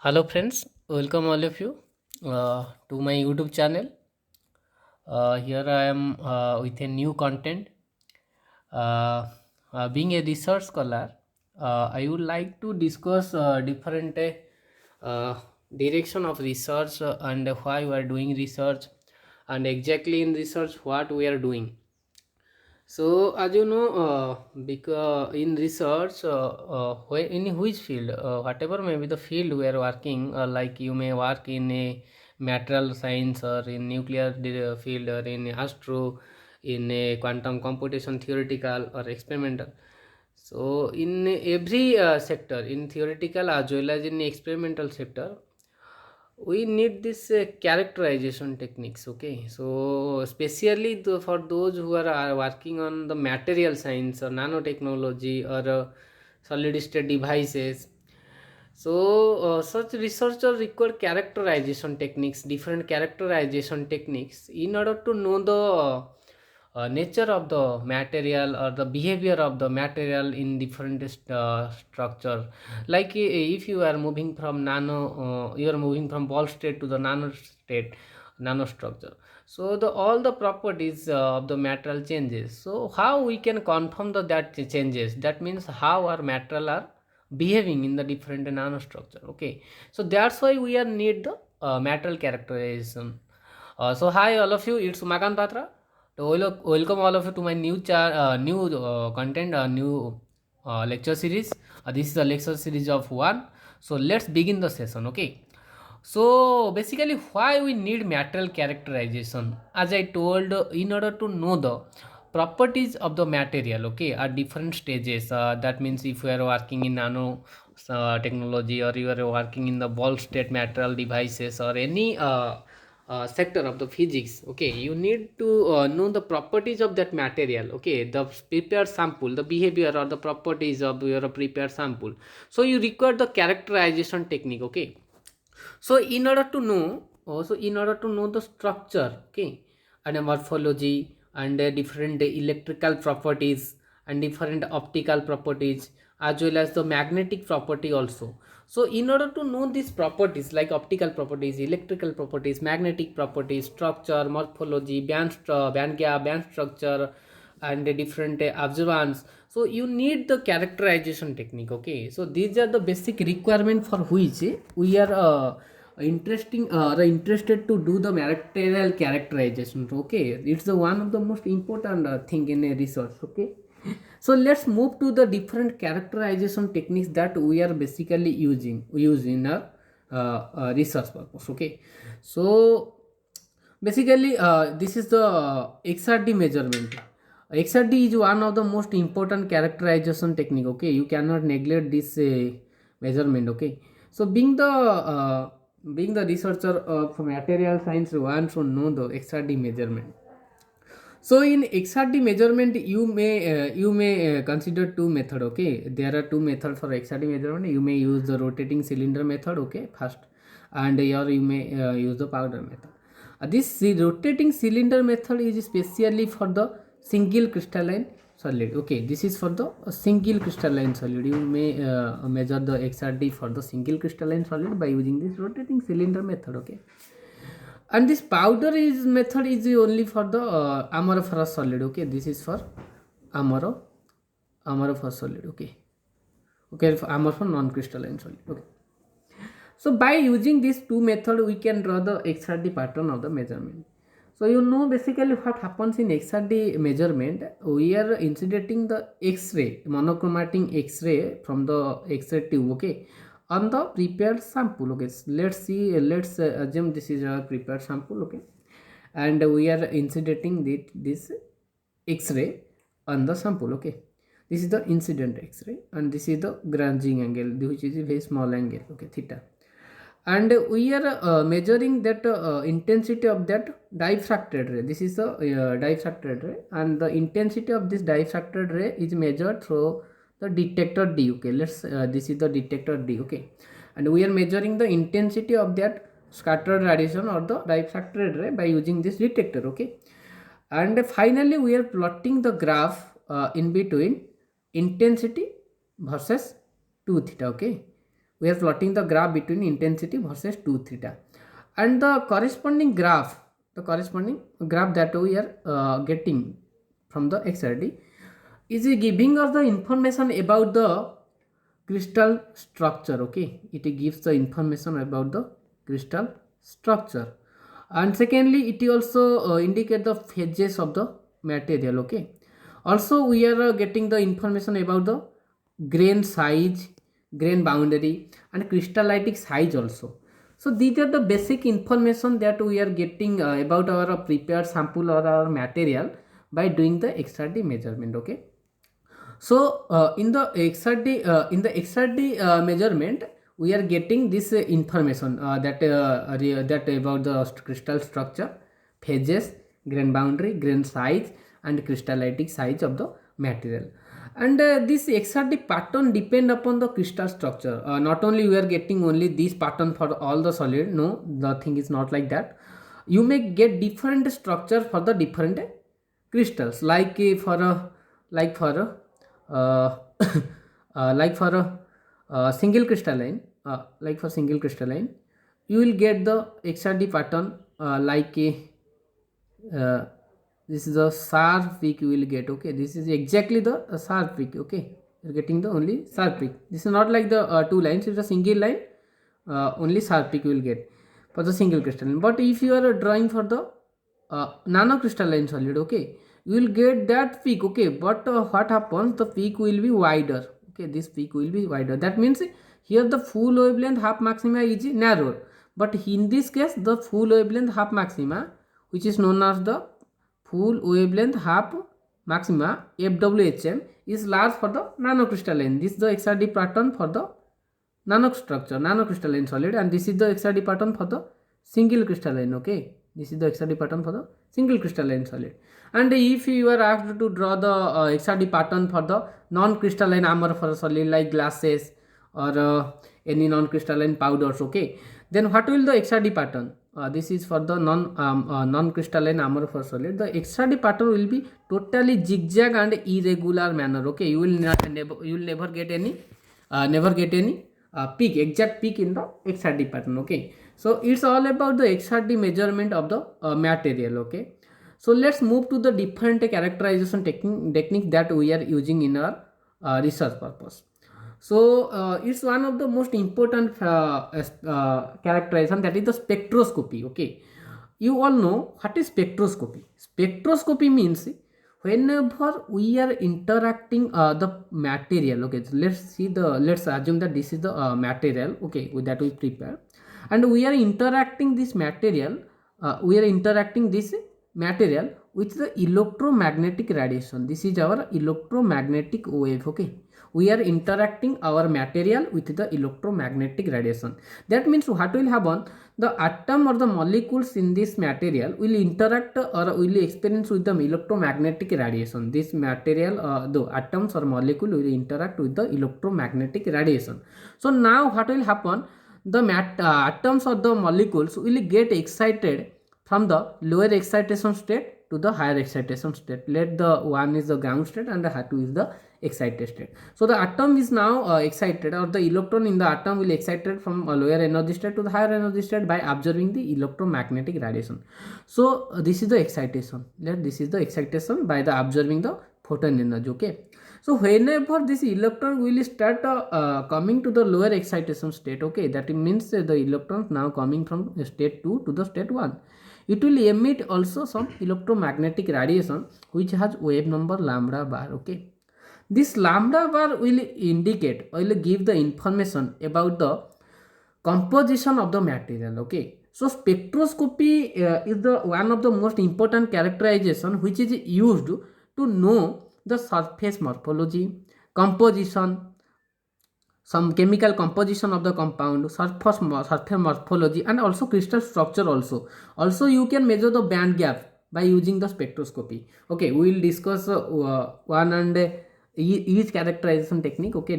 Hello friends, welcome all of you to my YouTube channel. Here I am with a new content. Uh, Being a research scholar, I would like to discuss different direction of research and why we are doing research and exactly in research what we are doing. So, as you know, because in research, in which field, whatever may be the field we are working, like you may work in a material science or in nuclear field or in astro, in a quantum computation, theoretical or experimental. So, in every sector, in theoretical as well as in experimental sector, we need this characterization techniques. Okay, so especially for those who are working on the material science or nanotechnology or solid state devices. So such researchers require characterization techniques, different characterization techniques in order to know the nature of the material or the behavior of the material in different structure. Like if you are moving from you are moving from ball state to the nano state, nanostructure. So the all the properties of the material changes. So how we can confirm that changes? That means how our material are behaving in the different nanostructure. Okay, so that's why we are need the material characterization. So hi all of you, it's Umakant Patra. So welcome all of you to my new content, new lecture series. This is a lecture series of one. So let's begin the session. Okay. So basically, why we need material characterization? As I told, in order to know the properties of the material, okay, at different stages. That means if you are working in nano technology or you are working in the ball state material devices or any sector of the physics, okay, you need to know the properties of that material. Okay, the prepared sample, the behavior or the properties of your prepared sample. So you require the characterization technique. Okay, so in order to know the structure, okay, and a morphology and different electrical properties and different optical properties as well as the magnetic property also. So in order to know these properties like optical properties, electrical properties, magnetic properties, structure, morphology, band gap, band structure, and the different observance, so you need the characterization technique. Okay, so these are the basic requirement for which we are interested to do the material characterization. Okay, it's the one of the most important thing in a research. Okay, so let's move to the different characterization techniques that we are basically use in our research purpose. Okay, so basically this is the XRD measurement. XRD is one of the most important characterization technique. Okay, you cannot neglect this measurement. Okay, so being the researcher of material science, one should know the XRD measurement. So in XRD measurement, you may consider two method. Okay, there are two methods for XRD measurement. You may use the rotating cylinder method. Okay, first, and you may use the powder method. The rotating cylinder method is specially for the single crystalline solid. Okay, this is for the single crystalline solid. You may measure the XRD for the single crystalline solid by using this rotating cylinder method. Okay, and this powder is method is only for the amorphous solid. Okay, this is for amorphous solid. Okay, okay, for amorphous non-crystalline solid. Okay, so by using these two method we can draw the XRD pattern of the measurement. So you know basically what happens in XRD measurement, we are incidentating the X-ray, monochromatic X-ray from the X-ray tube. Okay, on the prepared sample. Okay, so let's assume this is a prepared sample. Okay, and we are incidenting this X-ray on the sample. Okay, this is the incident X-ray and this is the granging angle, which is a very small angle. Okay, theta, and we are measuring that intensity of that diffracted ray. This is the diffracted ray, and the intensity of this diffracted ray is measured through the detector D. Okay, let's this is the detector D. Okay, and we are measuring the intensity of that scattered radiation or the diffracted ray by using this detector. Okay, and finally we are plotting the graph in between intensity versus 2 theta. Okay, we are plotting the graph between intensity versus 2 theta, and the corresponding graph that we are getting from the XRD is giving us the information about the crystal structure. Okay, it gives the information about the crystal structure, and secondly it also indicate the phases of the material. Okay, also we are getting the information about the grain size, grain boundary, and crystallitic size also. So these are the basic information that we are getting about our prepared sample or our material by doing the XRD measurement. Okay, so in the XRD measurement, we are getting this information that about the crystal structure, phases, grain boundary, grain size, and crystallitic size of the material. And this XRD pattern depend upon the crystal structure. Not only we are getting only this pattern for all the solid. No, the thing is not like that. You may get different structure for the different crystals, like for a like for a uh, like for a single crystalline, you will get the XRD pattern like a this is a sharp peak you will get. Okay, this is exactly the sharp peak. Okay, you're getting the only sharp peak. This is not like the two lines. It's a single line, only sharp peak you will get for the single crystalline. But if you are drawing for the nanocrystalline solid, okay, you will get that peak. Okay, but what happens, the peak will be wider. Okay, this peak will be wider. That means here the full wavelength half maxima is narrower, but in this case the full wavelength half maxima, which is known as the full wavelength half maxima FWHM, is large for the nanocrystalline. This is the XRD pattern for the nanocrystalline solid, and this is the XRD pattern for the single crystalline. Okay, this is the XRD pattern for the single crystalline solid. And if you are asked to draw the XRD pattern for the non-crystalline amorphous solid like glasses or any non-crystalline powders, okay, then what will the XRD pattern? This is for the non-crystalline amorphous solid. The XRD pattern will be totally zigzag and irregular manner. Okay, you will never get any peak, exact peak in the XRD pattern. Okay, so it's all about the XRD measurement of the material. Okay, so let's move to the different characterization technique that we are using in our research purpose. So it's one of the most important characterization, that is the spectroscopy. Okay, you all know what is spectroscopy. Spectroscopy means whenever we are interacting the material. Okay, so let's assume that this is the material, okay, that we prepare, and we are interacting this material with the electromagnetic radiation. This is our electromagnetic wave. Okay, we are interacting our material with the electromagnetic radiation. That means what will happen, the atom or the molecules in this material will interact or will experience with the electromagnetic radiation. This material, the atoms or molecule will interact with the electromagnetic radiation. So now what will happen, the atoms or the molecules will get excited from the lower excitation state to the higher excitation state. Let the one is the ground state and the two is the excited state. So the atom is now excited, or the electron in the atom will excited from a lower energy state to the higher energy state by observing the electromagnetic radiation. So this is the excitation. This is the excitation by the observing the photon energy. Okay, so whenever this electron will start coming to the lower excitation state, okay, that means the electrons now coming from state 2 to the state 1, it will emit also some electromagnetic radiation which has wave number lambda bar. Okay, this lambda bar will indicate or will give the information about the composition of the material. Okay, so spectroscopy is the one of the most important characterization which is used to know the surface morphology, composition, some chemical composition of the compound, surface morphology, and also crystal structure also. Also you can measure the band gap by using the spectroscopy. Okay, we will discuss one and each characterization technique, okay,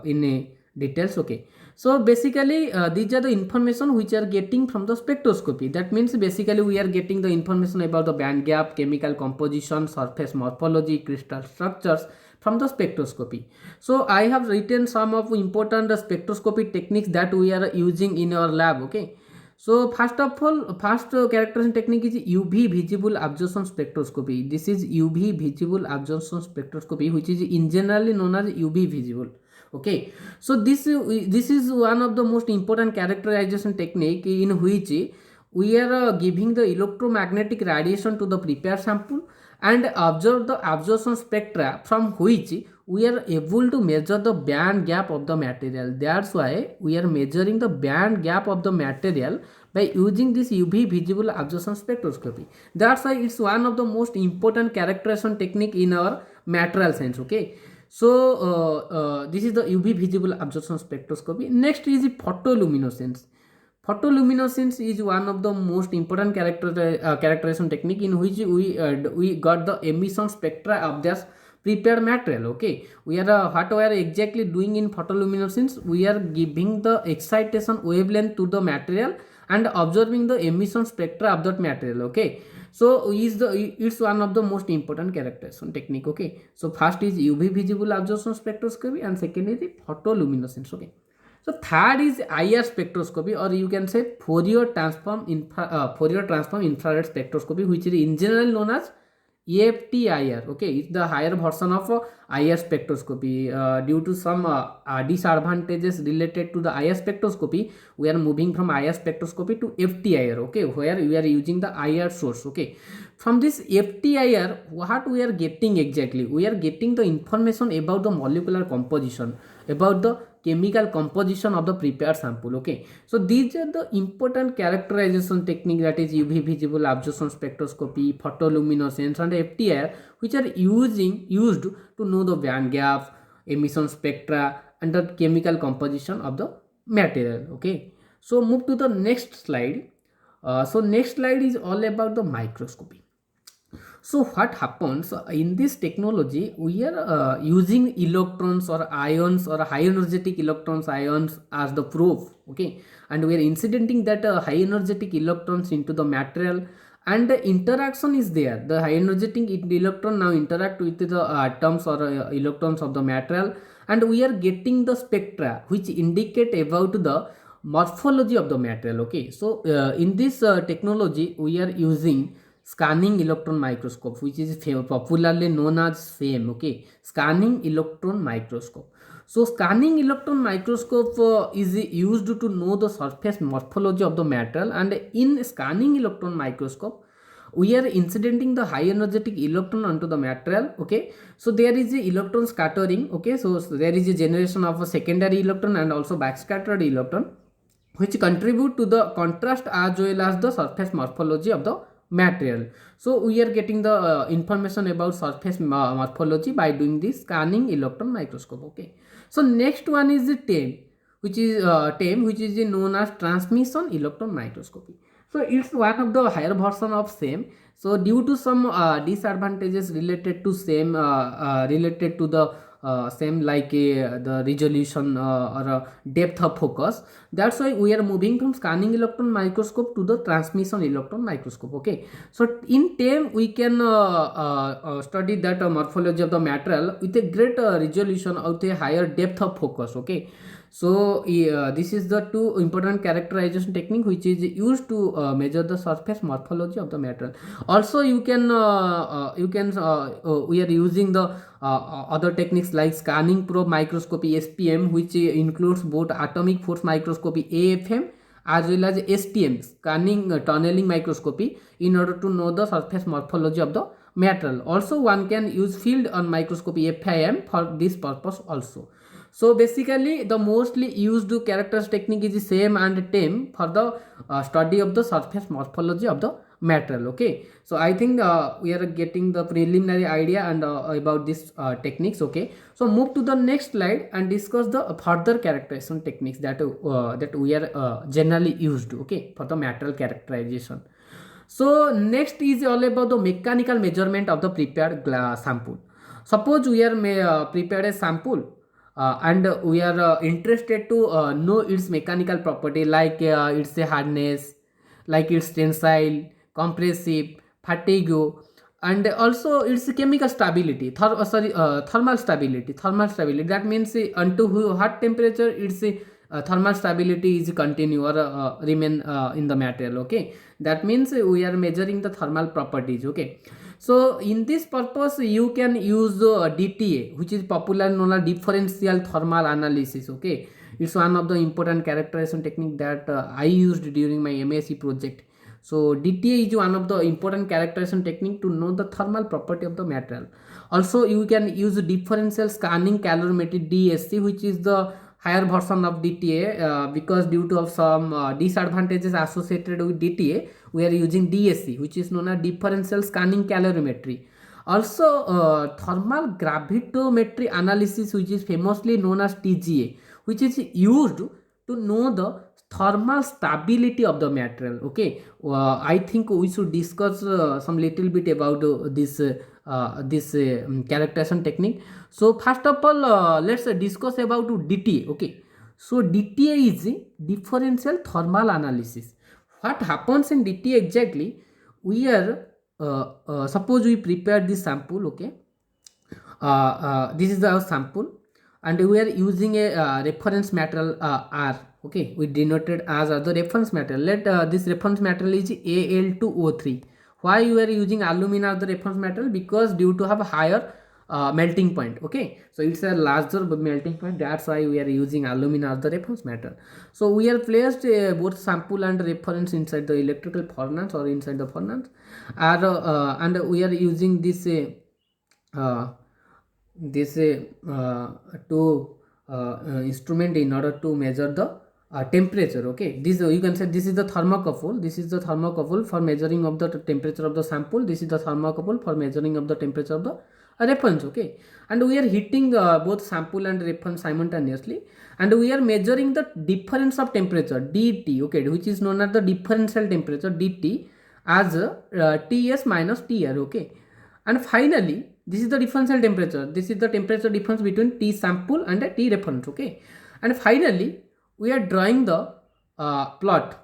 in details. Okay, so basically these are the information which are getting from the spectroscopy. That means basically we are getting the information about the band gap, chemical composition, surface morphology, crystal structures, from the spectroscopy. So I have written some of important spectroscopy techniques that we are using in our lab. Okay, so first of all, first characterization technique is UV visible absorption spectroscopy. This is UV visible absorption spectroscopy, which is in generally known as UV visible. Okay, so this is one of the most important characterization technique in which we are giving the electromagnetic radiation to the prepared sample and observe the absorption spectra, from which we are able to measure the band gap of the material. That's why we are measuring the band gap of the material by using this UV visible absorption spectroscopy. That's why it's one of the most important characterization technique in our material science. Okay, so this is the UV visible absorption spectroscopy. Next is the photoluminescence. Photoluminescence is one of the most important characterization technique in which we got the emission spectra of this prepared material. Okay, we are what we are exactly doing in photoluminescence, we are giving the excitation wavelength to the material and observing the emission spectra of that material. Okay, so it's one of the most important characterization technique. Okay, so first is UV visible absorption spectroscopy and second is the photoluminescence. Okay, so third is IR spectroscopy, or you can say Fourier transform infrared spectroscopy, which is in general known as FTIR. Okay, it's the higher version of IR spectroscopy. Due to some disadvantages related to the IR spectroscopy, we are moving from IR spectroscopy to FTIR. Okay, where we are using the IR source. Okay, from this FTIR, what we are getting exactly? We are getting the information about the molecular composition, about the chemical composition of the prepared sample. Okay, so these are the important characterization technique, that is UV visible absorption spectroscopy, photoluminescence and FTIR, which are used to know the band gap, emission spectra and the chemical composition of the material. Okay, so move to the next slide. So next slide is all about the microscopy. So what happens in this technology, we are using electrons or ions or high energetic electrons ions as the proof. Okay, and we are incidenting that high energetic electrons into the material, and the interaction is there. The high energetic electron now interact with the atoms or electrons of the material, and we are getting the spectra which indicate about the morphology of the material. Okay, so in this technology we are using scanning electron microscope, which is popularly known as SEM. Okay, scanning electron microscope. So scanning electron microscope is used to know the surface morphology of the material, and in scanning electron microscope we are incidenting the high energetic electron onto the material. Okay, so there is a electron scattering. Okay, so there is a generation of a secondary electron and also backscattered electron, which contribute to the contrast as well as the surface morphology of the material. So we are getting the information about surface morphology by doing this scanning electron microscope. Okay, so next one is the TEM, which is known as transmission electron microscopy. So it's one of the higher version of SEM. So due to some disadvantages related to SEM, related to the same like the resolution or depth of focus, that's why we are moving from scanning electron microscope to the transmission electron microscope. Okay, so in TEM we can study that morphology of the material with a great resolution, with a higher depth of focus. Okay, so this is the two important characterization technique which is used to measure the surface morphology of the material. Also you can we are using the other techniques like scanning probe microscopy SPM, which includes both atomic force microscopy AFM as well as STM, scanning tunneling microscopy, in order to know the surface morphology of the material. Also one can use field on microscopy FIM for this purpose also. So basically the mostly used characters technique is the SEM and TEM for the study of the surface morphology of the material. Okay, so I think we are getting the preliminary idea and about this techniques. Okay, so move to the next slide and discuss the further characterization techniques that that we are generally used. Okay, for the material characterization. So next is all about the mechanical measurement of the prepared sample. Suppose we are prepared a sample and we are interested to know its mechanical property, like its hardness, like its tensile, compressive, fatigue, and also its chemical stability, thermal stability. That means unto what temperature its thermal stability is continue or remain in the material. Okay, that means we are measuring the thermal properties. Okay, so in this purpose you can use DTA, which is popular known as differential thermal analysis. Okay, it's one of the important characterization technique that I used during my MSc project. So DTA is one of the important characterization technique to know the thermal property of the material. Also you can use differential scanning calorimetry, DSC, which is the higher version of DTA, because due to of some disadvantages associated with DTA, we are using DSC, which is known as differential scanning calorimetry. Also thermal gravitometry analysis, which is famously known as TGA, which is used to know the thermal stability of the material. Okay, I think we should discuss some little bit about this characterization technique. So first of all, let's discuss about DTA. Okay, so DTA is differential thermal analysis. What happens in DTA exactly? We are suppose we prepare this sample. Okay, this is our sample, and we are using a reference material R. Okay, we denoted as the reference material. Let this reference material is Al2O3. Why you are using alumina as the reference material? Because due to have a higher melting point. Okay, so it's a larger melting point, that's why we are using alumina as the reference material. So we are placed both sample and reference inside the electrical furnace or inside the furnace, and we are using this two instrument in order to measure the temperature. Okay, this you can say this is the thermocouple. This is the thermocouple for measuring of the temperature of the sample. This is the thermocouple for measuring of the temperature of the reference. Okay, and we are heating both sample and reference simultaneously, and we are measuring the difference of temperature DT. Okay, which is known as the differential temperature DT as TS minus TR. Okay, and finally this is the differential temperature. This is the temperature difference between T sample and T reference. Okay, and finally we are drawing the plot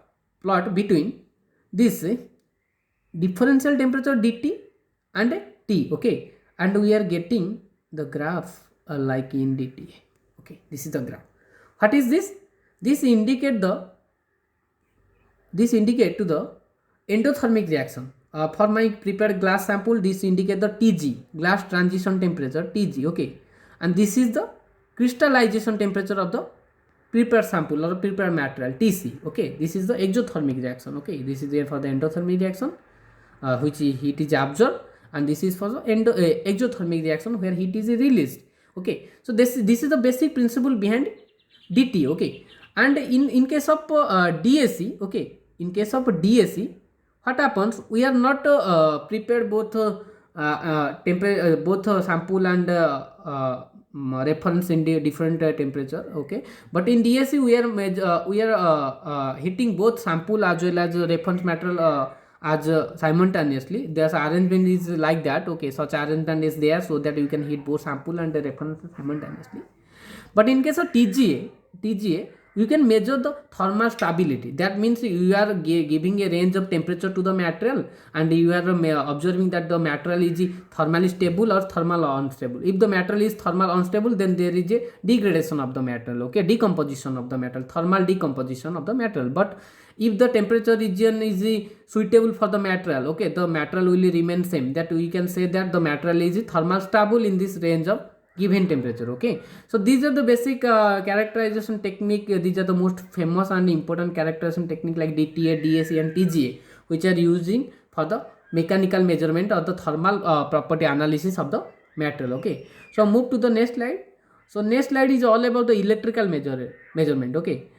between this differential temperature dt and T. Okay, and we are getting the graph like in dt. Okay, this is the graph. What is this? This indicate to the endothermic reaction. For my prepared glass sample, this indicate the TG, glass transition temperature, TG. Okay, and this is the crystallization temperature of the prepared sample or prepared material, TC. Okay, this is the exothermic reaction. Okay, this is there for the endothermic reaction, which heat is absorbed, and this is for the exothermic reaction where heat is released. Okay, so this is the basic principle behind DT. Okay, and in case of DAC. Okay, in case of DAC, what happens? We are not prepared both sample and reference in the different temperature. Okay, but in DAC we are hitting both sample as well as reference material as simultaneously. There's arrangement is like that. Okay, such arrangement is there so that you can hit both sample and the reference simultaneously. But in case of TGA, you can measure the thermal stability. That means you are giving a range of temperature to the material, and you are observing that the material is thermally stable or thermal unstable. If the material is thermal unstable, then there is a degradation of the material. Okay, decomposition of the material, thermal decomposition of the material. But if the temperature region is suitable for the material, okay, the material will remain same. That we can say that the material is thermal stable in this range of given temperature. Okay, so these are the basic characterization technique. These are the most famous and important characterization technique like DTA, DAC and TGA, which are using for the mechanical measurement or the thermal property analysis of the material. Okay, so move to the next slide. So next slide is all about the electrical measurement. Okay,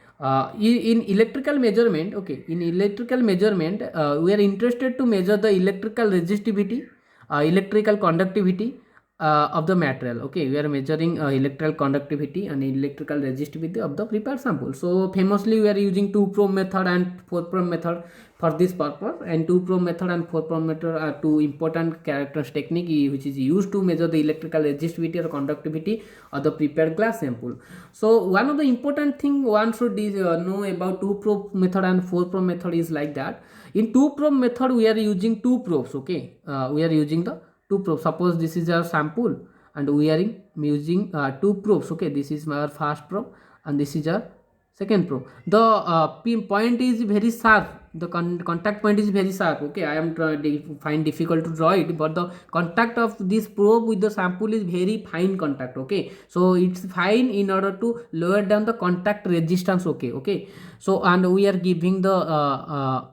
in electrical measurement. Okay, in electrical measurement we are interested to measure the electrical resistivity, electrical conductivity of the material. Okay, we are measuring electrical conductivity and electrical resistivity of the prepared sample. So famously we are using 2 probe method and 4 probe method. for this purpose. And two probe method and four probe method are two important characters technique which is used to measure the electrical resistivity or conductivity of the prepared glass sample. So one of the important thing one should know about two probe method and four probe method is like that. In two probe method we are using two probes. Okay, we are using the two probes. Suppose this is our sample and we are using two probes. Okay, this is our first probe and this is our second probe. The point is very sharp, the contact point is very sharp. Okay, I am find difficult to draw it, but the contact of this probe with the sample is very fine contact. Okay, so it's fine in order to lower down the contact resistance. Okay, so and we are giving the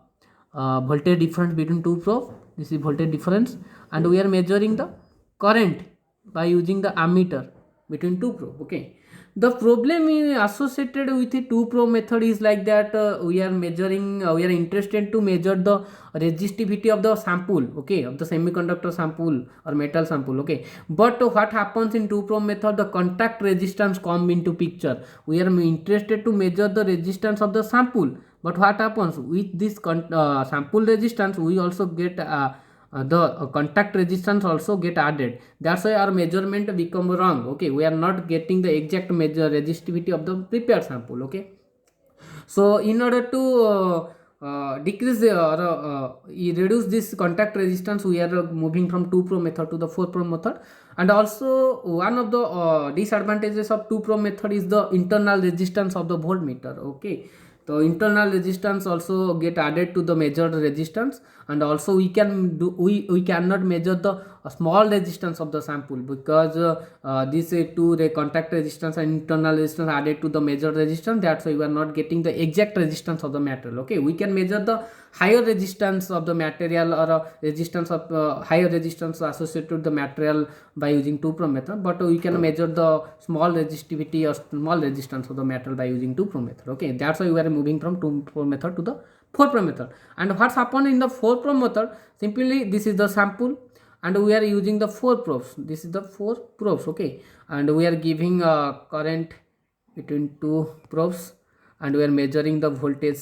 voltage difference between two probe. This is voltage difference, and we are measuring the current by using the ammeter between two probe. Okay, the problem associated with the two probe method is like that we are measuring we are interested to measure the resistivity of the sample, okay, of the semiconductor sample or metal sample. Okay, but what happens in two probe method, the contact resistance come into picture. We are interested to measure the resistance of the sample, but what happens with this sample resistance, we also get the contact resistance also get added. That's why our measurement become wrong. Okay, we are not getting the exact measure resistivity of the prepared sample. Okay, so in order to decrease or reduce this contact resistance, we are moving from two probe method to the four probe method. And also one of the disadvantages of two probe method is the internal resistance of the voltmeter. Okay, so internal resistance also get added to the measured resistance, and also we cannot measure the small resistance of the sample, because these two contact resistance and internal resistance added to the measured resistance. That's why we are not getting the exact resistance of the material. Okay, we can measure the higher resistance of the material or resistance of higher resistance associated with the material by using two probe method, but we can measure the small resistivity or small resistance of the metal by using two probe method. Okay, that's why we are moving from two probe method to the four probe method. And what's happened in the four probe method, simply this is the sample and we are using the four probes. This is the four probes. Okay, and we are giving current between two probes and we are measuring the voltage.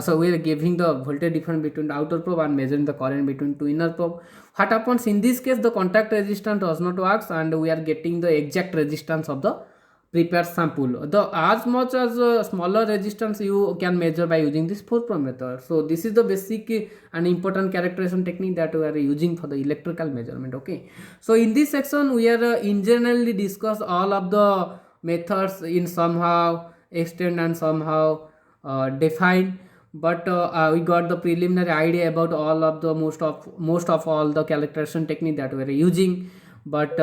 So we are giving the voltage difference between the outer probe and measuring the current between two inner probe. What happens in this case, the contact resistance does not work and we are getting the exact resistance of the prepared sample. The as much as smaller resistance you can measure by using this four probe method. So this is the basic and important characterization technique that we are using for the electrical measurement. Okay, so in this section we are in generally discuss all of the methods in somehow extend and somehow define, but we got the preliminary idea about all of the most of all the characterization technique that we are using. But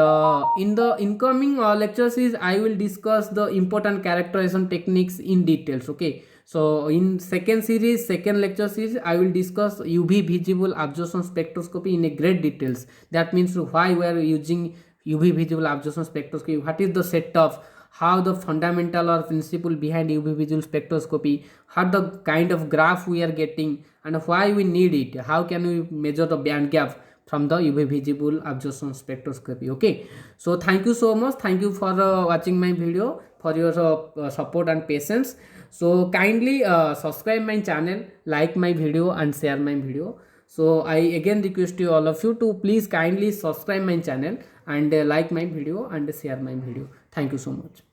in the incoming lectures is I will discuss the important characterization techniques in details. Okay, so in second lecture series I will discuss UV visible absorption spectroscopy in a great details. That means why we are using UV visible absorption spectroscopy, what is the setup, how the fundamental or principle behind UV visual spectroscopy, how the kind of graph we are getting and why we need it, how can we measure the band gap from the UV visible absorption spectroscopy. Okay, so thank you so much, thank you for watching my video, for your support and patience. So kindly subscribe my channel, like my video and share my video. So I again request you all of you to please kindly subscribe my channel and like my video and share my video. Thank you so much.